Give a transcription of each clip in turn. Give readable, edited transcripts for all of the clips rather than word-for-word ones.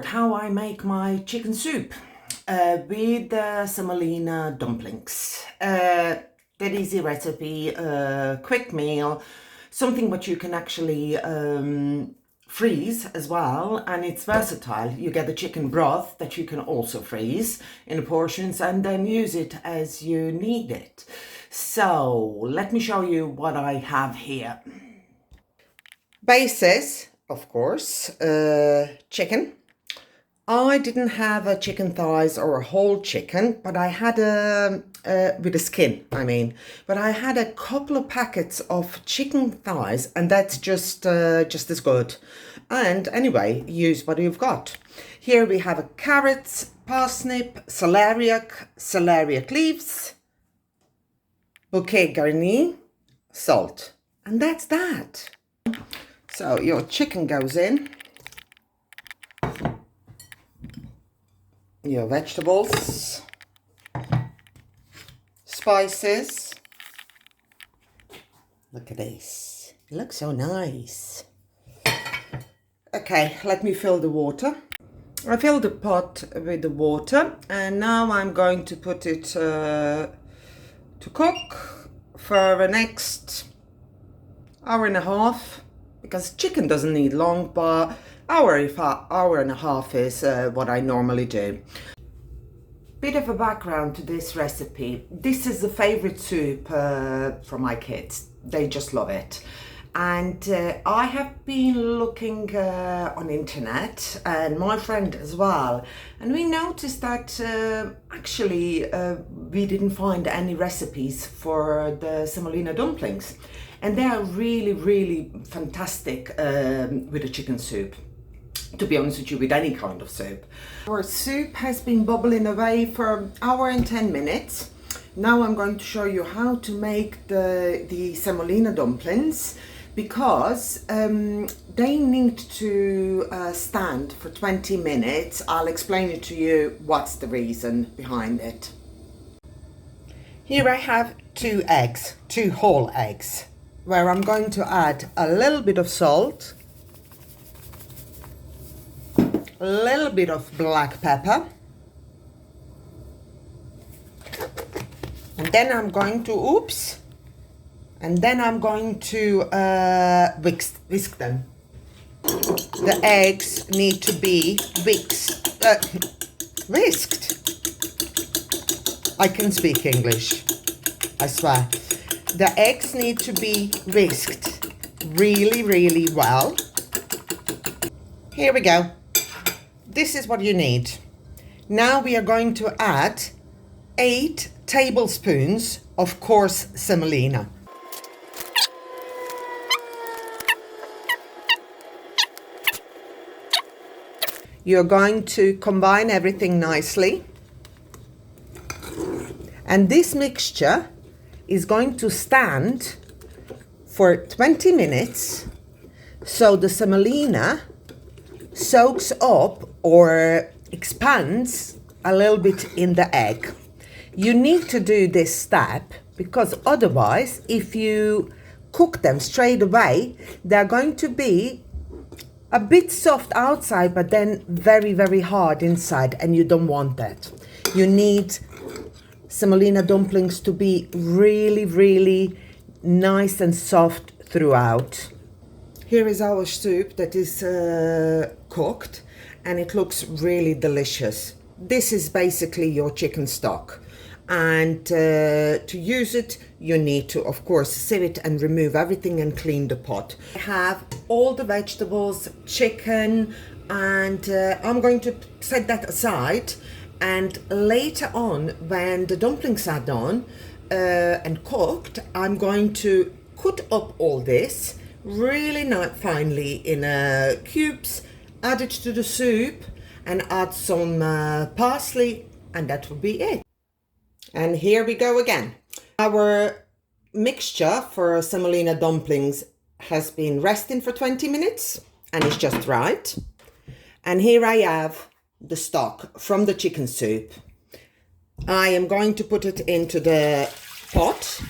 How I make my chicken soup with semolina dumplings. That easy recipe, quick meal, something what you can actually freeze as well, and it's versatile. You get the chicken broth that you can also freeze in portions and then use it as you need it. So let me show you what I have here. Bases, of course, chicken. I didn't have a chicken thighs or a whole chicken, but I had with the skin, but I had a couple of packets of chicken thighs, and that's just as good. And anyway, use what you've got. Here we have a carrots, parsnip, celeriac leaves, bouquet garni, salt, and that's that. So your chicken goes in. Your vegetables, spices. Look at this. It looks so nice. Okay, let me fill the water. I filled the pot with the water, and now I'm going to put it to cook for the next hour and a half, because chicken doesn't need long, but hour and a half is what I normally do. Bit of a background to this recipe. This is a favorite soup for my kids. They just love it. And I have been looking on internet, and my friend as well, and we noticed that actually we didn't find any recipes for the semolina dumplings, and they are really fantastic with a chicken soup. To be honest with you, with any kind of soup. Our soup has been bubbling away for an hour and 10 minutes. Now I'm going to show you how to make the semolina dumplings, because they need to stand for 20 minutes. I'll explain it to you what's the reason behind it. Here I have two whole eggs, where I'm going to add a little bit of salt, a little bit of black pepper, and then I'm going to whisk them. The eggs need to be whisked. I can speak English, I swear. The eggs need to be whisked really well. Here we go. This is what you need. Now we are going to add 8 tablespoons of coarse semolina. You're going to combine everything nicely. And this mixture is going to stand for 20 minutes, so the semolina soaks up or expands a little bit in the egg. You need to do this step because otherwise, if you cook them straight away, they're going to be a bit soft outside, but then very hard inside, and you don't want that. You need semolina dumplings to be really nice and soft throughout. Here is our soup that is cooked, and it looks really delicious. This is basically your chicken stock, and to use it you need to, of course, sieve it and remove everything and clean the pot. I have all the vegetables, chicken, and I'm going to set that aside, and later on when the dumplings are done and cooked, I'm going to cut up all this really finely in cubes, add it to the soup, and add some parsley, and that will be it. And here we go again. Our mixture for semolina dumplings has been resting for 20 minutes, and it's just right. And here I have the stock from the chicken soup. I am going to put it into the pot.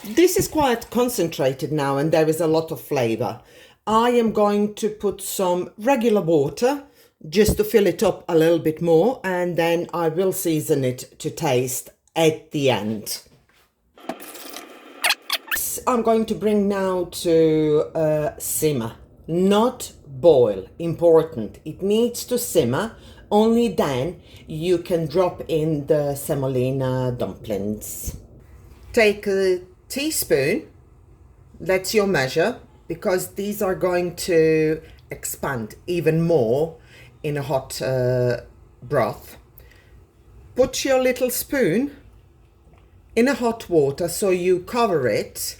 This is quite concentrated now, and there is a lot of flavor. I am going to put some regular water just to fill it up a little bit more, and then I will season it to taste at the end. I'm going to bring now to simmer, not boil. Important, it needs to simmer. Only then you can drop in the semolina dumplings. Take a teaspoon, that's your measure, because these are going to expand even more in a hot broth. Put your little spoon in a hot water so you cover it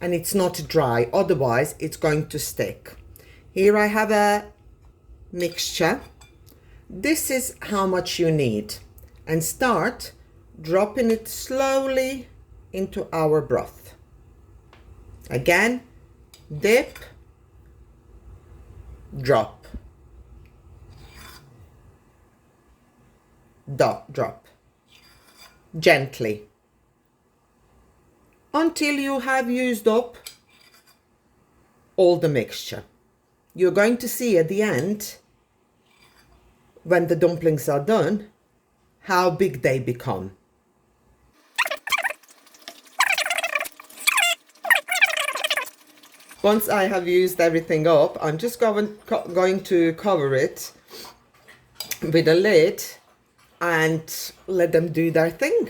and it's not dry, otherwise it's going to stick. Here I have a mixture. This is how much you need, and start dropping it slowly into our broth. Again, dip, drop, drop, gently, until you have used up all the mixture. You're going to see at the end, when the dumplings are done, how big they become. Once I have used everything up, I'm just going to cover it with a lid and let them do their thing.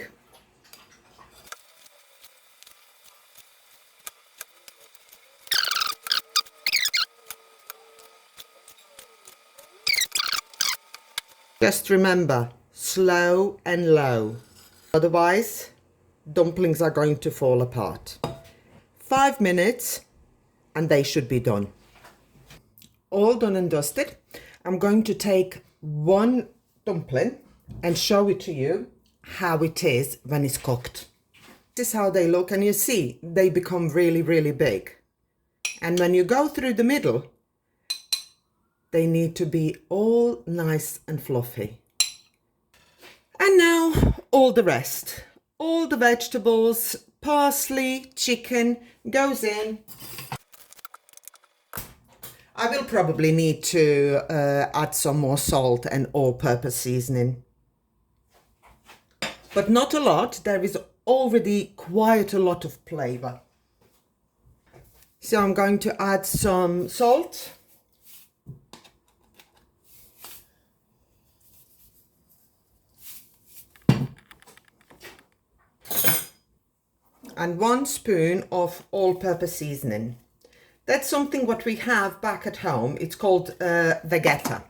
Just remember, slow and low, otherwise dumplings are going to fall apart. 5 minutes and they should be done. All done and dusted. I'm going to take one dumpling and show it to you how it is when it's cooked. This is how they look, and you see they become really, really big. And when you go through the middle, they need to be all nice and fluffy. And now all the rest. All the vegetables, parsley, chicken goes in. I will probably need to add some more salt and all-purpose seasoning. But not a lot. There is already quite a lot of flavor. So I'm going to add some salt. And 1 spoon of all-purpose seasoning. That's something what we have back at home. It's called vegeta.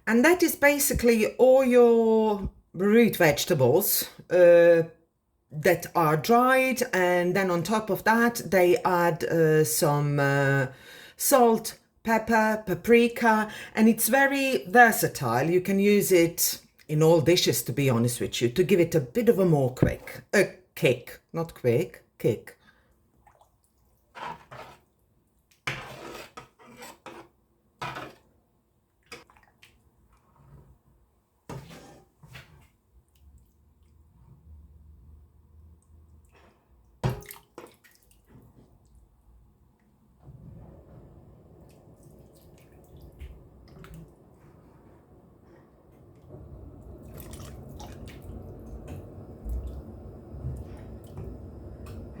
And that is basically all your root vegetables that are dried, and then on top of that they add some salt, pepper, paprika, and it's very versatile. You can use it in all dishes, to be honest with you, to give it a bit of a more kick, not quick, kick.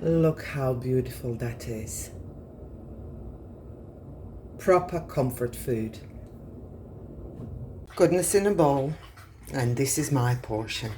Look how beautiful that is. Proper comfort food. Goodness in a bowl, and this is my portion.